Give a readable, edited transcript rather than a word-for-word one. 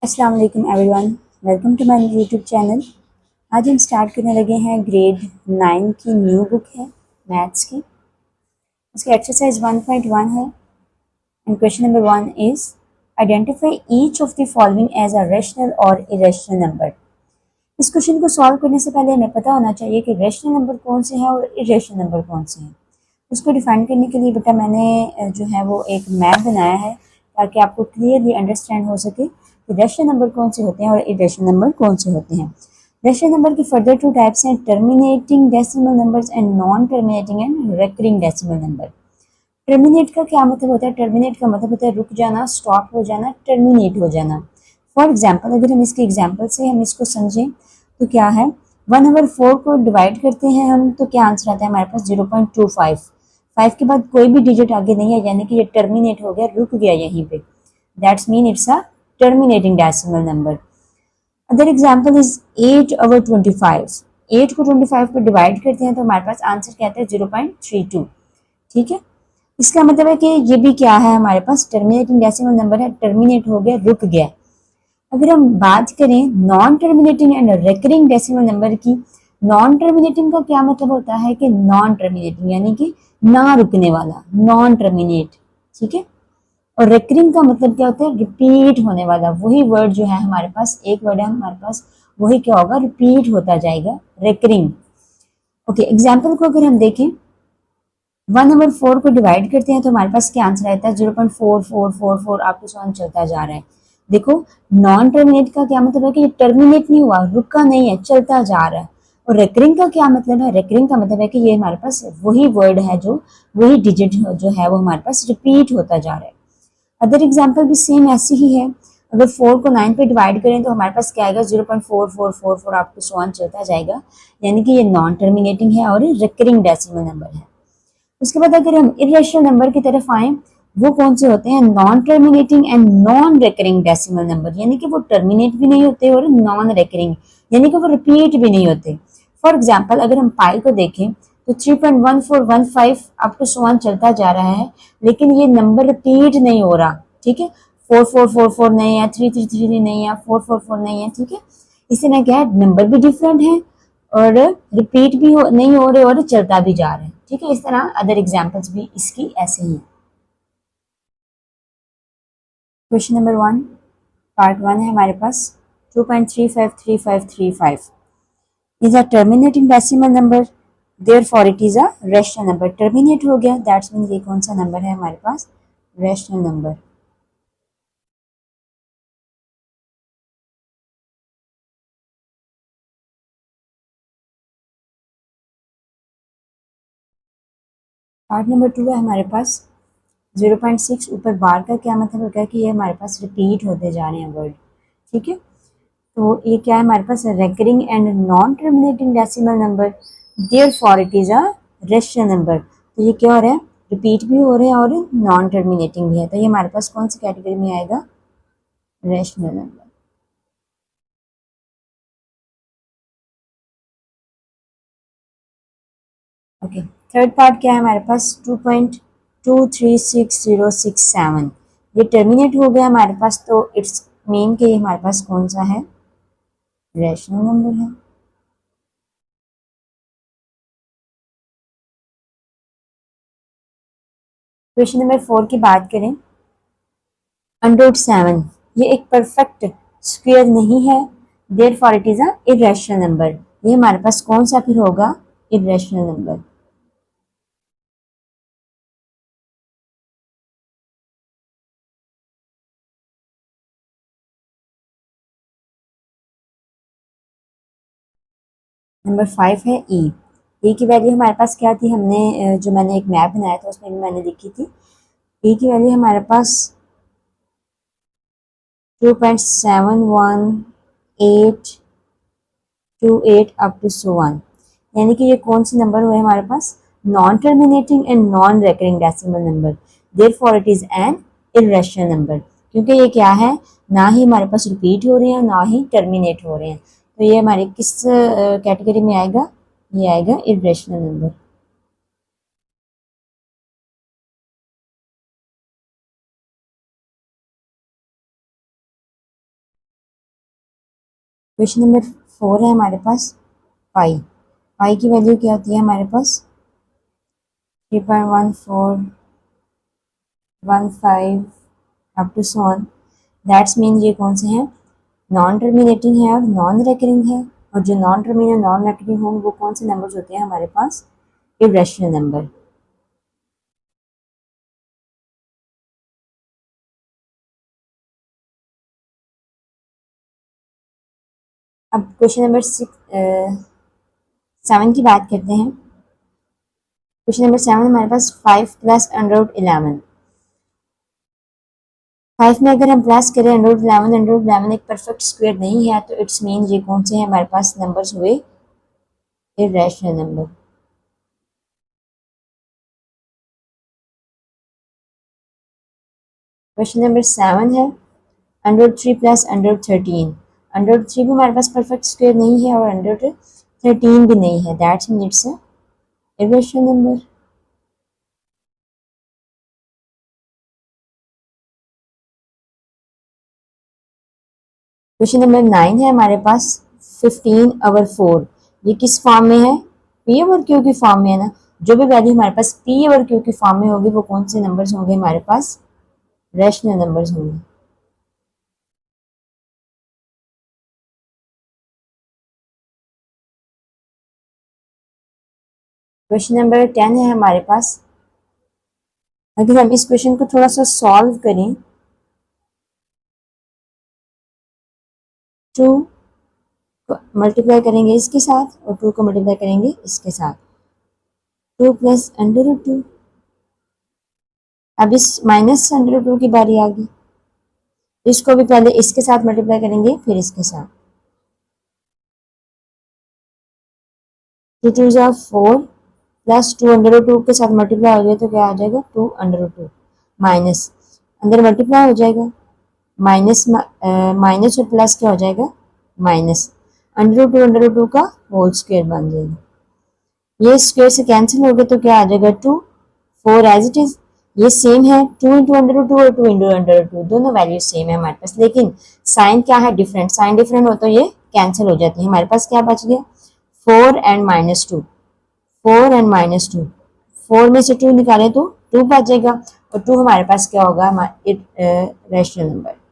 अस्सलाम वालेकुम everyone, welcome to my YouTube channel. आज हम स्टार्ट करने लगे हैं ग्रेड 9 की न्यू बुक है मैथ्स की। उसकी एक्सरसाइज 1.1 है and question number 1 is identify each of the following as a rational और इरेशनल नंबर। इस क्वेश्चन को सॉल्व करने से पहले हमें पता होना चाहिए कि रैशनल नंबर कौन से हैं और इरेशनल नंबर कौन से हैं। उसको डिफाइन करने के लिए बेटा मैंने जो है वो एक मैप बनाया है ताकि आपको क्लियरली अंडरस्टैंड हो सके कि रैशनल नंबर कौन से होते हैं और इरेशनल नंबर कौन से होते हैं। रैशनल नंबर की फर्दर टू टाइप्स हैं terminating decimal numbers and non terminating and recurring decimal number. Terminate का क्या मतलब होता है? टर्मिनेट का मतलब होता है रुक जाना, स्टॉप हो जाना, टर्मिनेट हो जाना। फॉर एग्जाम्पल अगर हम इसके एग्जाम्पल से हम इसको समझें तो क्या है, 1/4 को डिवाइड करते हैं हम तो क्या आंसर आता है हमारे पास 0.25। 5 के बाद कोई भी डिजिट आगे नहीं है यानी कि ये टर्मिनेट हो गया, रुक गया यहीं पे। That's mean it's a terminating decimal number. Other example is 8/25। 8 को 25 पर डिवाइड करते हैं तो हमारे पास आंसर क्या आता है 0.32। ठीक है, इसका मतलब है कि ये भी क्या है हमारे पास टर्मिनेटिंग डेसिमल नंबर है, टर्मिनेट हो गया, रुक गया। अगर हम बात करें non terminating and recurring decimal number की, नॉन टर्मिनेटिंग का क्या मतलब होता है कि नॉन टर्मिनेटिंग यानी कि ना रुकने वाला, नॉन टर्मिनेट। ठीक है, और रेकरिंग का मतलब क्या होता है? रिपीट होने वाला। वही वर्ड जो है हमारे पास, एक वर्ड है हमारे पास, वही क्या होगा? रिपीट होता जाएगा, रेकरिंग। ओके, एग्जाम्पल को अगर हम देखें 1/4 को डिवाइड करते हैं तो हमारे पास क्या आंसर आता है 0.4444 आपको सॉल्व चलता जा रहा है। देखो, नॉन टर्मिनेट का क्या मतलब है कि ये टर्मिनेट नहीं हुआ, रुका नहीं है, चलता जा रहा है। और रेकरिंग का क्या मतलब है? रेकरिंग का मतलब है कि ये हमारे पास वही वर्ड है, जो वही डिजिट जो है वो हमारे पास रिपीट होता जा रहा है। अदर एग्जाम्पल भी सेम ऐसी ही है। अगर 4 को 9 पे डिवाइड करें तो हमारे पास क्या आएगा 0.4444 आपको सॉल्व चलता जाएगा, यानी कि ये नॉन टर्मिनेटिंग है और रिकरिंग डेसिमल नंबर है। उसके बाद अगर हम इरेशनल नंबर की तरफ आए, वो कौन से होते हैं? Non terminating and non recurring decimal number, यानी कि वो टर्मिनेट भी नहीं होते और नॉन रेकरिंग यानी कि वो रिपीट भी नहीं होते। फॉर एग्जाम्पल अगर हम पाई को देखें तो 3.1415 अप टू 1 चलता जा रहा है, लेकिन ये नंबर रिपीट नहीं हो रहा। ठीक है, 4444 नहीं है, 3333 नहीं है, 444 नहीं है। ठीक है, इसी में क्या है, नंबर भी डिफरेंट है और रिपीट भी नहीं हो रहे और चलता भी जा रहे हैं। ठीक है, इस तरह अदर एग्जाम्पल्स भी इसकी ऐसे ही हैं। क्वेश्चन नंबर 1 पार्ट 1 है हमारे पास 2.353535 is a terminating decimal number, therefore it is a rational number. Terminate हो गया, दैट्स मीन ये कौन सा नंबर है हमारे पास? Rational number. पार्ट नंबर 2 है हमारे पास 0.6 ऊपर बार का क्या मतलब होता है कि ये हमारे पास रिपीट होते जा रहे हैं वर्ड। ठीक है, तो ये क्या है हमारे पास? Recurring and non terminating decimal number, therefore it is a rational number. तो ये क्या हो रहा है? रिपीट भी हो रहे हैं और नॉन टर्मिनेटिंग भी है, तो ये हमारे पास कौन सी कैटेगरी में आएगा? Rational number. Okay, third part क्या है हमारे पास? 2.236067 ये टर्मिनेट हो गया हमारे पास, तो इट्स मीन के हमारे पास कौन सा है? रैशनल नंबर है। क्वेश्चन नंबर 4 की बात करें, √7 ये एक परफेक्ट स्क्वायर नहीं है, therefore it is a irrational number. ये हमारे पास कौन सा फिर होगा? Irrational number. नंबर 5 है ई। ई की वैल्यू हमारे पास क्या थी? हमने जो मैंने एक मैप बनाया था उसमें भी मैंने लिखी थी। ई की वैल्यू हमारे पास 2.7188 अप टू सो वन, यानी कि ये कौन से नंबर हुए हमारे पास? Non terminating and non recurring decimal number, therefore it is an irrational number. क्योंकि ये क्या है, ना ही हमारे पास रिपीट हो रहे हैं ना ही टर्मिनेट हो रहे हैं, तो ये हमारे किस कैटेगरी में आएगा? ये आएगा इरेशनल नंबर। क्वेश्चन नंबर 4 है हमारे पास पाई। पाई की वैल्यू क्या होती है हमारे पास 3.1415 up to so on. That's mean ये कौन से हैं, नॉन टर्मिनेटिंग है और नॉन रेकरिंग है। और जो नॉन टर्मिनेटिंग नॉन रेकरिंग होंगे वो कौन से नंबर्स होते हैं हमारे पास, इरेशनल नंबर। अब क्वेश्चन नंबर 7 की बात करते हैं। क्वेश्चन नंबर 7 हमारे पास 5 प्लस अंडर रूट 11। 5 में अगर हम प्लस करें अंडर रूट 11, अंडर रूट 11 एक परफेक्ट स्क्वायर नहीं है, तो इट्स मीन ये कौन से हैं हमारे पास नंबर्स हुए, इरेशनल नंबर। क्वेश्चन नंबर 7 है under root 3 plus under root 13। Under root 3 भी हमारे पास परफेक्ट स्क्वायर नहीं है और अंडर रूट 13 भी नहीं है, that's mean it's irrational number. Question number 9 है हमारे पास 15/4। ये किस फॉर्म में है, पी ओवर क्यू की फॉर्म में है ना। जो भी वैल्यू हमारे पास पी ओवर क्यू की फॉर्म में होगी वो कौन से नंबर्स होंगे हमारे पास, रैशनल नंबर्स होंगे। क्वेश्चन नंबर 10 है हमारे पास। अगर हम इस क्वेश्चन को थोड़ा सा सॉल्व करें, 2 को मल्टीप्लाई करेंगे इसके साथ और 2 को मल्टीप्लाई करेंगे इसके साथ, 2 प्लस अंडर रूट 2। अब इस माइनस अंडर रूट 2 की बारी आ गई, इसको भी पहले इसके साथ मल्टीप्लाई करेंगे फिर इसके साथ। 2 2 जा 4 प्लस 2 अंडर रूट 2 के साथ मल्टीप्लाई हो जाए तो क्या आ जाएगा, 2 अंडर रूट 2 माइनस अंदर मल्टीप्लाई हो जाएगा, माइनस माइनस और प्लस क्या हो जाएगा, माइनस अंडर रूट 2 का होल स्क्वायर बन जाएगा। ये स्क्वायर से कैंसिल हो गया तो क्या आ जाएगा, 2 4 एज इट इज। ये सेम है 2 इंटू अंडर रूट 2 और 2 इंटू अंडर रूट 2, दोनों वैल्यू सेम है हमारे पास, लेकिन साइन क्या है डिफरेंट, साइन डिफरेंट हो तो ये कैंसिल हो जाती है। हमारे पास क्या बच गया, 4 एंड माइनस 2, 4 एंड माइनस 2, 4 में से 2 निकालें तो 2 बचेगा और 2 हमारे पास क्या होगा, रैशनल नंबर।